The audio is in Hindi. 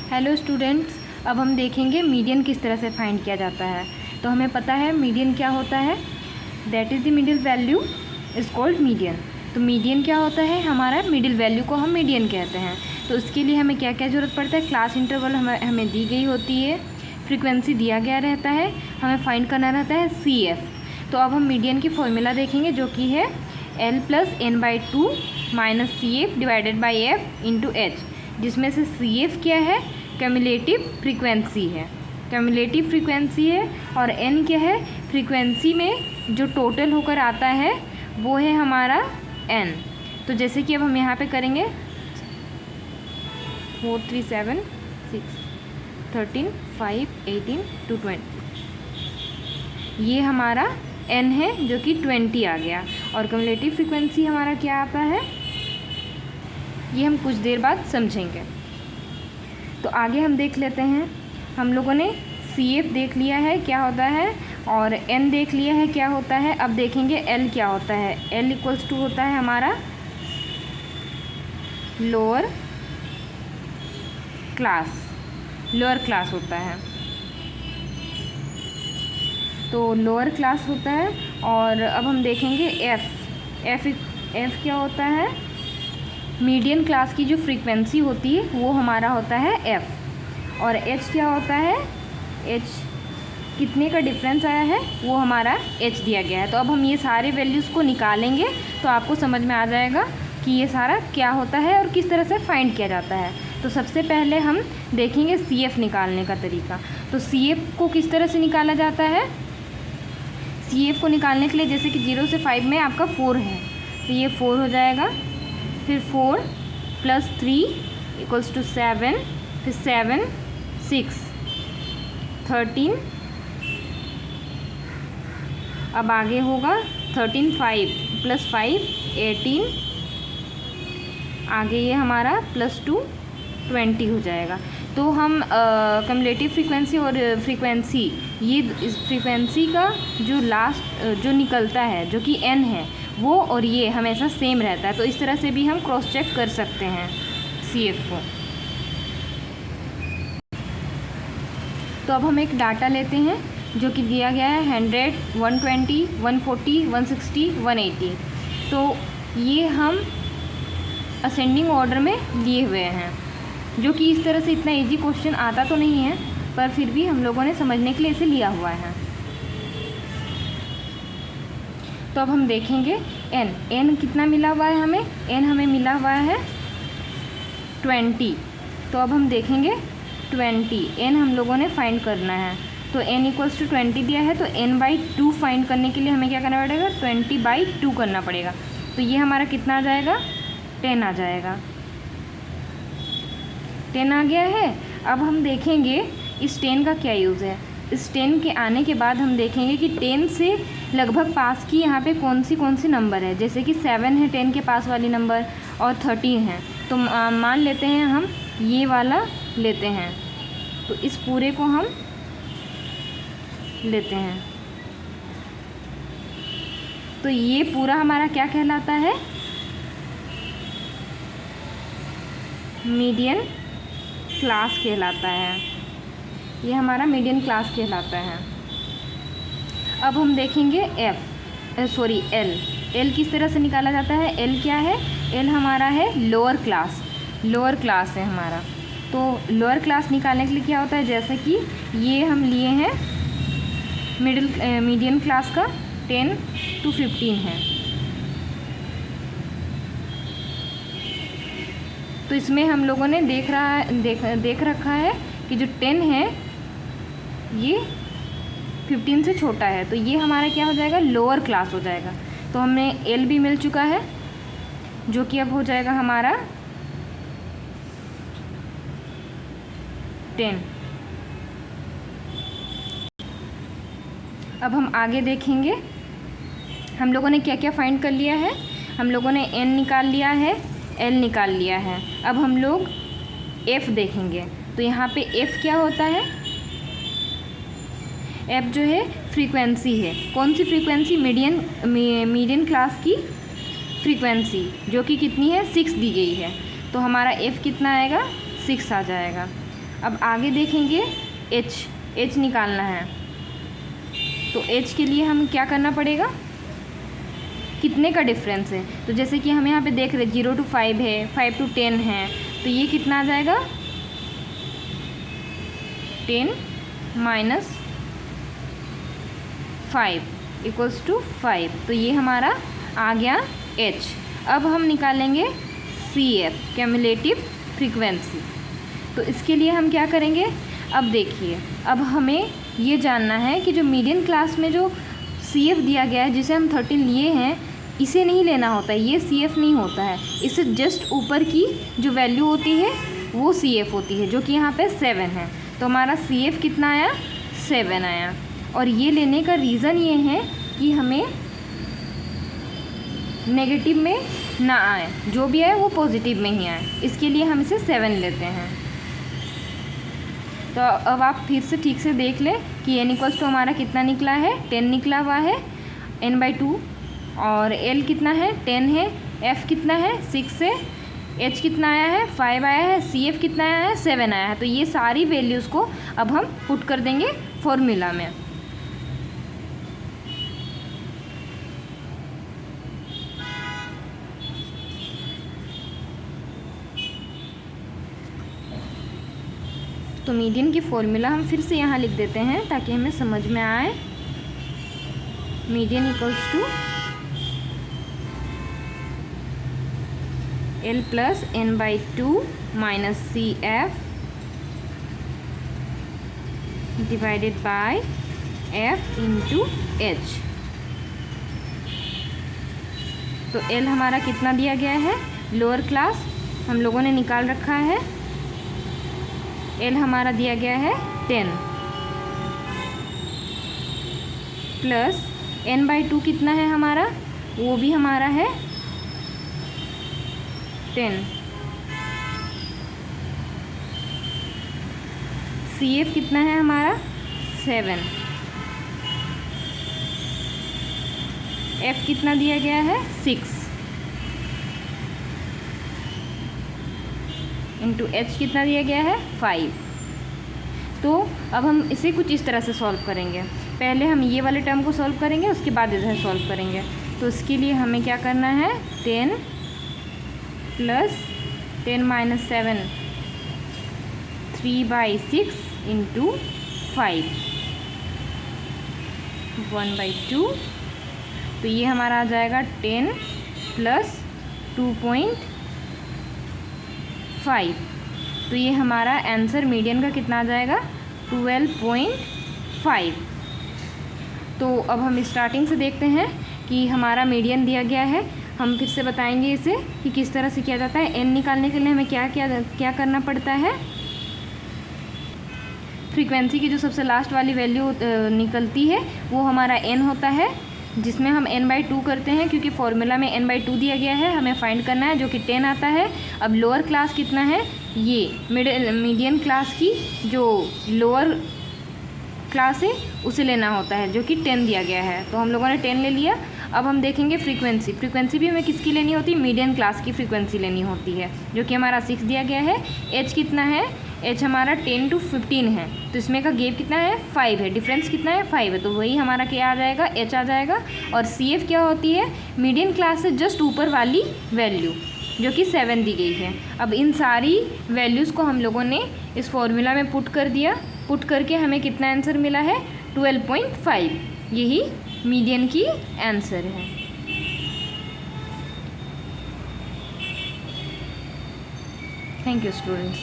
हेलो स्टूडेंट्स, अब हम देखेंगे मीडियन किस तरह से फाइंड किया जाता है। तो हमें पता है मीडियन क्या होता है, that is the middle value is called median. तो मीडियन क्या होता है, हमारा मिडिल वैल्यू को हम मीडियन कहते हैं। तो उसके लिए हमें क्या क्या ज़रूरत पड़ता है, क्लास इंटरवल हमें दी गई होती है, फ्रीक्वेंसी दिया गया रहता है, हमें फाइंड करना रहता है CF। तो अब हम मीडियन की फॉर्मूला देखेंगे जो कि है L+N/2 - CF divided by F into H, जिसमें से CF क्या है, क्यूमुलेटिव फ्रीक्वेंसी है, क्यूमुलेटिव फ्रीक्वेंसी है, और N क्या है, फ्रीक्वेंसी में जो टोटल होकर आता है वो है हमारा N। तो जैसे कि अब हम यहाँ पे करेंगे 4 3 7 6 13 5 18 2 20, ये हमारा N है जो कि 20 आ गया, और क्यूमुलेटिव फ्रीक्वेंसी हमारा क्या आता है ये हम कुछ देर बाद समझेंगे। तो आगे हम देख लेते हैं, हम लोगों ने CF देख लिया है क्या होता है, और N देख लिया है क्या होता है। अब देखेंगे L क्या होता है। L = होता है हमारा लोअर क्लास होता है। तो लोअर क्लास होता है। और अब हम देखेंगे F क्या होता है, मीडियन क्लास की जो फ्रीक्वेंसी होती है वो हमारा होता है F। और H क्या होता है, H कितने का डिफरेंस आया है वो हमारा H दिया गया है। तो अब हम ये सारे वैल्यूज़ को निकालेंगे तो आपको समझ में आ जाएगा कि ये सारा क्या होता है और किस तरह से फाइंड किया जाता है। तो सबसे पहले हम देखेंगे CF निकालने का तरीका। तो CF को किस तरह से निकाला जाता है, CF को निकालने के लिए जैसे कि 0 से 5 में आपका 4 है, तो ये 4 हो जाएगा, फिर 4 + 3 = 7, फिर 7 6 13, अब आगे होगा 13 5 + 5 18, आगे ये हमारा +2 20 हो जाएगा। तो हम क्यूमुलेटिव फ्रीक्वेंसी और फ्रीक्वेंसी, ये इस फ्रीक्वेंसी का जो लास्ट जो निकलता है जो कि N है वो और ये हमेशा सेम रहता है। तो इस तरह से भी हम क्रॉस चेक कर सकते हैं CF को। तो अब हम एक डाटा लेते हैं जो कि दिया गया है 100 120 140 160 180। तो ये हम असेंडिंग ऑर्डर में लिए हुए हैं, जो कि इस तरह से इतना इजी क्वेश्चन आता तो नहीं है, पर फिर भी हम लोगों ने समझने के लिए इसे लिया हुआ है। तो अब हम देखेंगे N कितना मिला हुआ है हमें, N हमें मिला हुआ है 20। तो अब हम देखेंगे 20 N हम लोगों ने फाइंड करना है। तो N = 20 दिया है, तो N/2 फाइंड करने के लिए हमें क्या करना पड़ेगा, 20/2 करना पड़ेगा। तो ये हमारा कितना आ जाएगा, 10 आ जाएगा, 10 आ गया है। अब हम देखेंगे इस 10 का क्या यूज़ है। इस 10 के आने के बाद हम देखेंगे कि 10 से लगभग पास की यहाँ पे कौन सी नंबर है। जैसे कि 7 है 10 के पास वाली नंबर, और 13 है। तो मान लेते हैं हम ये वाला लेते हैं, तो इस पूरे को हम लेते हैं। तो ये पूरा हमारा क्या कहलाता है, मीडियन क्लास कहलाता है। ये हमारा मीडियन क्लास कहलाता है। अब हम देखेंगे L किस तरह से निकाला जाता है। L क्या है, L हमारा है लोअर क्लास है हमारा। तो लोअर क्लास निकालने के लिए क्या होता है, जैसे कि ये हम लिए हैं मीडियन क्लास का 10 to 15 है। तो इसमें हम लोगों ने देख रखा है कि जो 10 है ये 15 से छोटा है, तो ये हमारा क्या हो जाएगा, लोअर क्लास हो जाएगा। तो हमें L भी मिल चुका है, जो कि अब हो जाएगा हमारा 10। अब हम आगे देखेंगे हम लोगों ने क्या क्या फाइंड कर लिया है। हम लोगों ने N निकाल लिया है, L निकाल लिया है। अब हम लोग F देखेंगे। तो यहाँ पे F क्या होता है, F जो है फ्रीक्वेंसी है। कौन सी फ्रीक्वेंसी, मीडियन क्लास की फ्रीक्वेंसी, जो कि कितनी है, 6 दी गई है। तो हमारा F कितना आएगा, 6 आ जाएगा। अब आगे देखेंगे एच निकालना है, तो एच के लिए हम क्या करना पड़ेगा, कितने का डिफरेंस है। तो जैसे कि हम यहाँ पे देख रहे 0 to 5 है, 5 to 10 है, तो ये कितना आ जाएगा 10 - 5 = 5। तो ये हमारा आ गया एच। अब हम निकालेंगे CF, क्यूमुलेटिव फ्रीक्वेंसी। तो इसके लिए हम क्या करेंगे, अब देखिए, अब हमें ये जानना है कि जो मीडियन क्लास में जो CF दिया गया है, जिसे हम 13 लिए हैं, इसे नहीं लेना होता है, ये CF नहीं होता है। इससे जस्ट ऊपर की जो वैल्यू होती है वो CF होती है, जो कि यहाँ पे 7 है। तो हमारा CF कितना आया, 7 आया। और ये लेने का रीज़न ये है कि हमें नेगेटिव में ना आए, जो भी आए वो पॉजिटिव में ही आए, इसके लिए हम इसे 7 लेते हैं। तो अब आप फिर से ठीक से देख लें कि n = हमारा कितना निकला है, 10 निकला हुआ है, n/2। और L कितना है, 10 है, F कितना है, 6 है, H कितना आया है, 5 आया है, CF कितना आया है, 7 आया है। तो ये सारी वैल्यूज़ को अब हम पुट कर देंगे फॉर्मूला में। तो मीडियन की फॉर्मूला हम फिर से यहाँ लिख देते हैं ताकि हमें समझ में आए। Median = L + n/2 - CF / F × H। तो L हमारा कितना दिया गया है, लोअर क्लास हम लोगों ने निकाल रखा है। L हमारा दिया गया है 10 प्लस n/2 कितना है हमारा, वो भी हमारा है 10। CF कितना है हमारा, 7। F कितना दिया गया है, 6 × H कितना दिया गया है, 5। तो अब हम इसे कुछ इस तरह से सॉल्व करेंगे। पहले हम ये वाले टर्म को सॉल्व करेंगे, उसके बाद इधर सॉल्व करेंगे। तो इसके लिए हमें क्या करना है, 10 + 10 - 7 3/6 × 5 1/2। तो ये हमारा आ जाएगा 10 + 2.5। तो ये हमारा आंसर मीडियन का कितना आ जाएगा, 12.5। तो अब हम स्टार्टिंग से देखते हैं कि हमारा मीडियन दिया गया है। हम फिर से बताएंगे इसे कि किस तरह से किया जाता है। n निकालने के लिए हमें क्या करना पड़ता है, फ्रीक्वेंसी की जो सबसे लास्ट वाली वैल्यू निकलती है वो हमारा n होता है, जिसमें हम n/2 करते हैं, क्योंकि फॉर्मूला में n/2 दिया गया है, हमें फाइंड करना है, जो कि 10 आता है। अब लोअर क्लास कितना है, ये मीडियन क्लास की जो लोअर क्लास है उसे लेना होता है, जो कि 10 दिया गया है। तो हम लोगों ने 10 ले लिया। अब हम देखेंगे फ्रीक्वेंसी भी हमें किसकी लेनी होती है, मीडियन क्लास की फ्रीक्वेंसी लेनी होती है, जो कि हमारा 6 दिया गया है। H कितना है, H हमारा 10 to 15 है, तो इसमें का गैप कितना है, 5 है, डिफरेंस कितना है, 5 है। तो वही हमारा क्या आ जाएगा, H आ जाएगा। और CF क्या होती है, मीडियन क्लास से जस्ट ऊपर वाली वैल्यू, जो कि 7 दी गई है। अब इन सारी वैल्यूज़ को हम लोगों ने इस फॉर्मूला में पुट कर दिया। पुट करके हमें कितना आंसर मिला है, 12.5। यही मीडियन की आंसर है। Thank you students.